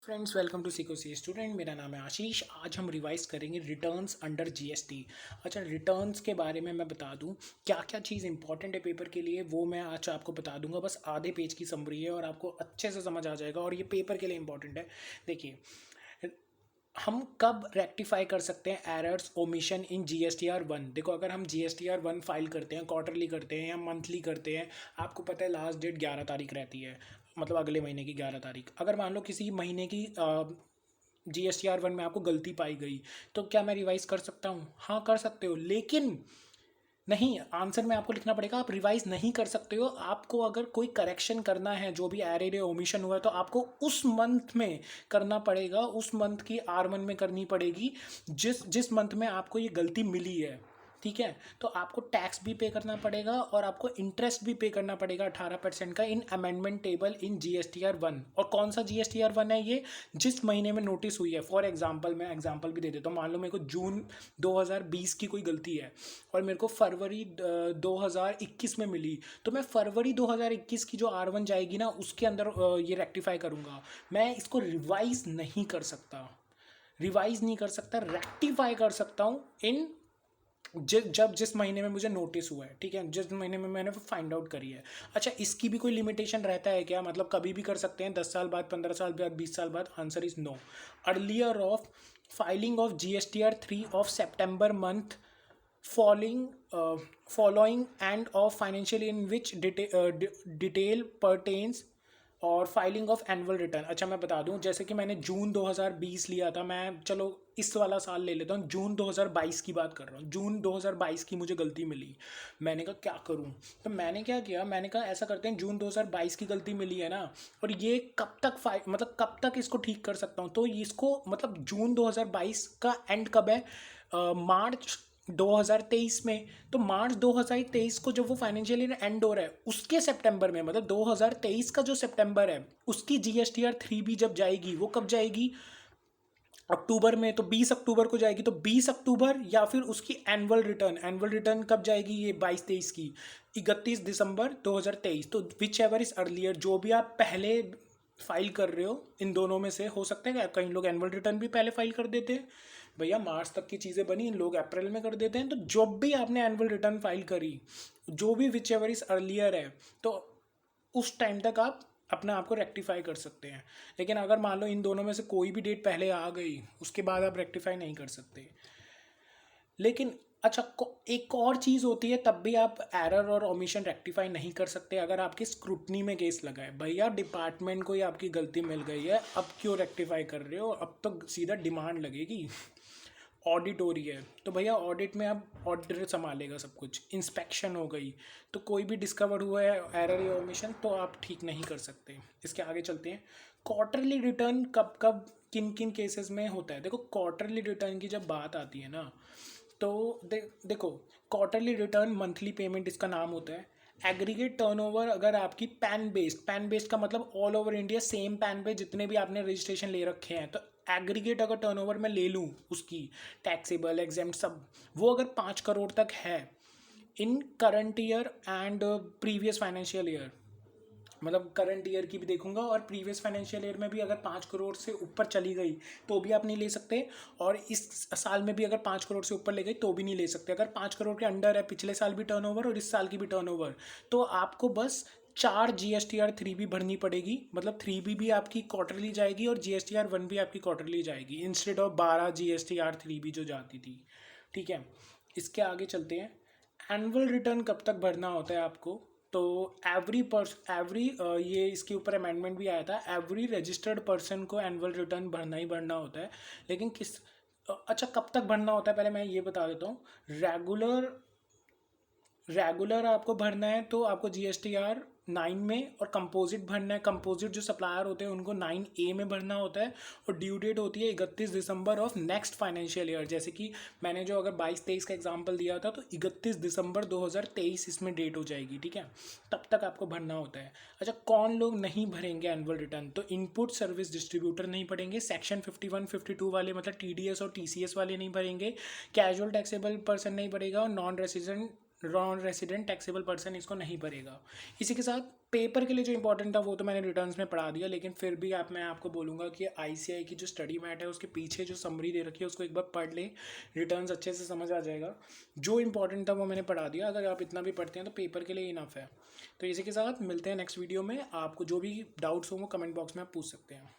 Friends, welcome to सीको सी student. मेरा नाम है आशीष। आज हम रिवाइज करेंगे रिटर्न्स अंडर जीएसटी। अच्छा, रिटर्न्स के बारे में मैं बता दूं क्या क्या चीज़ इंपॉर्टेंट है पेपर के लिए, वो मैं आज आपको बता दूंगा। बस आधे पेज की समरी है और आपको अच्छे से समझ आ जाएगा और ये पेपर के लिए इंपॉर्टेंट है। देखिए, हम कब रेक्टिफाई कर सकते हैं एरर्स ओमिशन इन GSTR 1। देखो, अगर हम GSTR 1 फाइल करते हैं, क्वार्टरली करते हैं या मंथली करते हैं, आपको पता है लास्ट डेट 11 तारीख रहती है, मतलब अगले महीने की 11 तारीख। अगर मान लो किसी महीने की GSTR 1 में आपको गलती पाई गई, तो क्या मैं रिवाइज कर सकता हूँ? हाँ, कर सकते हो, लेकिन नहीं, आंसर में आपको लिखना पड़ेगा आप रिवाइज नहीं कर सकते हो। आपको अगर कोई करेक्शन करना है, जो भी एरर या ओमिशन हुआ है, तो आपको उस मंथ में करना पड़ेगा, उस मंथ की R1 में करनी पड़ेगी जिस जिस मंथ में आपको ये गलती मिली है। ठीक है, तो आपको टैक्स भी पे करना पड़ेगा और आपको इंटरेस्ट भी पे करना पड़ेगा 18% का इन अमेंडमेंट टेबल इन GSTR 1। और कौन सा GSTR 1 है ये? जिस महीने में नोटिस हुई है। फॉर एग्जाम्पल, मैं एग्जाम्पल भी दे देता हूँ। मान लो मेरे को जून 2020 की कोई गलती है और मेरे को फरवरी 2021 में मिली, तो मैं फरवरी 2021 की जो R1 जाएगी ना, उसके अंदर ये रेक्टिफाई करूँगा। मैं इसको रिवाइज नहीं कर सकता, रिवाइज नहीं कर सकता, रेक्टिफाई कर सकता हूँ इन जब जिस महीने में मुझे नोटिस हुआ है। ठीक है, जिस महीने में मैंने फाइंड आउट करी है। अच्छा, इसकी भी कोई लिमिटेशन रहता है क्या? मतलब कभी भी कर सकते हैं, 10 साल बाद, 15 साल बाद, 20 साल बाद? Answer is no. Earlier of filing of GSTR 3 of September month following following and of financial in which detail pertains और फाइलिंग ऑफ एनुअल रिटर्न। अच्छा, मैं बता दूं, जैसे कि मैंने जून 2020 लिया था, मैं चलो इस वाला साल ले लेता हूँ, जून 2022 की बात कर रहा हूँ। जून 2022 की मुझे गलती मिली, मैंने कहा क्या करूँ, तो मैंने क्या किया, मैंने कहा ऐसा करते हैं, जून 2022 की गलती मिली है ना, और ये कब तक मतलब कब तक इसको ठीक कर सकता हूँ? तो इसको मतलब जून 2022 का एंड कब है? मार्च 2023 में। तो मार्च 2023 को जब वो फाइनेंशियल ईयर एंड हो रहा है, उसके सितंबर में, मतलब 2023 का जो सितंबर है, उसकी GSTR 3 भी जब जाएगी, वो कब जाएगी? अक्टूबर में। तो 20 अक्टूबर को जाएगी, तो 20 अक्टूबर या फिर उसकी एनुअल रिटर्न कब जाएगी? ये 22-23 की 31 दिसंबर 2023। तो विच एवर इज अर्लियर, जो भी आप पहले फाइल कर रहे हो, इन दोनों में से हो सकता है क्या? कई लोग एनुअल रिटर्न भी पहले फाइल कर देते हैं, भैया मार्च तक की चीज़ें बनी, इन लोग अप्रैल में कर देते हैं। तो जब भी आपने एनुअल रिटर्न फाइल करी, जो भी विच एवर इज अर्लियर है, तो उस टाइम तक आप अपने आप को रेक्टिफाई कर सकते हैं। लेकिन अगर मान लो इन दोनों में से कोई भी डेट पहले आ गई, उसके बाद आप रेक्टिफाई नहीं कर सकते। लेकिन अच्छा, एक और चीज़ होती है, तब भी आप एरर और ओमिशन रेक्टिफाई नहीं कर सकते अगर आपकी स्क्रूटनी में केस लगा है। भैया डिपार्टमेंट को ही आपकी गलती मिल गई है, अब क्यों रेक्टिफाई कर रहे हो? अब तो सीधा डिमांड लगेगी। ऑडिट हो रही है, तो भैया ऑडिट में अब ऑडिटर संभालेगा सब कुछ। इंस्पेक्शन हो गई, तो कोई भी डिस्कवर हुआ है एरर या ओमिशन, तो आप ठीक नहीं कर सकते। इसके आगे चलते हैं। क्वार्टरली रिटर्न कब कब किन किन केसेस में होता है? देखो, क्वार्टरली रिटर्न की जब बात आती है ना, तो देखो, क्वार्टरली रिटर्न मंथली पेमेंट इसका नाम होता है। एग्रीगेट टर्नओवर, अगर आपकी पैन बेस्ड का मतलब all over India same pan पे जितने भी आपने रजिस्ट्रेशन ले रखे हैं, तो एग्रीगेट अगर टर्नओवर मैं ले लूँ उसकी, टैक्सेबल एग्जेम्प्ट सब, वो अगर 5 करोड़ तक है in current year and previous financial year, मतलब करंट ईयर की भी देखूंगा और प्रीवियस फाइनेंशियल ईयर में भी अगर 5 करोड़ से ऊपर चली गई तो भी आप नहीं ले सकते, और इस साल में भी अगर 5 करोड़ से ऊपर ले गई तो भी नहीं ले सकते। अगर 5 करोड़ के अंडर है पिछले साल भी टर्नओवर और इस साल की भी टर्नओवर, तो आपको बस 4 GSTR 3 भी भरनी पड़ेगी। मतलब 3B भी आपकी क्वार्टरली जाएगी और GSTR 1 भी आपकी क्वार्टरली जाएगी, इंस्टेड ऑफ 12 GSTR 3 भी जो जाती थी। ठीक है, इसके आगे चलते हैं। एनुअल रिटर्न कब तक भरना होता है आपको? तो एवरी ये इसके ऊपर अमेंडमेंट भी आया था, एवरी रजिस्टर्ड पर्सन को एनुअल रिटर्न भरना ही भरना होता है। लेकिन अच्छा, कब तक भरना होता है पहले मैं ये बता देता हूँ। रेगुलर आपको भरना है तो आपको GSTR 9 में, और कंपोजिट भरना है, कंपोजिट जो सप्लायर होते हैं उनको 9A में भरना होता है। और ड्यू डेट होती है 31 December of next financial year. जैसे कि मैंने जो अगर 22-23 का एग्जांपल दिया था, तो 31 दिसंबर 2023 इसमें डेट हो जाएगी। ठीक है, तब तक आपको भरना होता है। अच्छा, कौन लोग नहीं भरेंगे एनुअल रिटर्न? तो इनपुट सर्विस डिस्ट्रीब्यूटर नहीं भरेंगे, सेक्शन 51-52 वाले मतलब TDS और TCS वाले नहीं भरेंगे, कैजुअल टैक्सेबल पर्सन नहीं भरेगा, और non resident non resident taxable person इसको नहीं भरेगा। इसी के साथ पेपर के लिए जो इंपॉर्टेंट था वो तो मैंने रिटर्न्स में पढ़ा दिया, लेकिन फिर भी मैं आपको बोलूँगा कि आईसीआई की जो स्टडी मैट है उसके पीछे जो समरी दे रखी है उसको एक बार पढ़ ले, रिटर्न्स अच्छे से समझ आ जाएगा। जो इंपॉर्टेंट था वो मैंने पढ़ा दिया, अगर आप इतना भी पढ़ते हैं तो पेपर के लिए इनफ है। तो इसी के साथ मिलते हैं नेक्स्ट वीडियो में। आपको जो भी डाउट्स हो वो कमेंट बॉक्स में आप पूछ सकते हैं।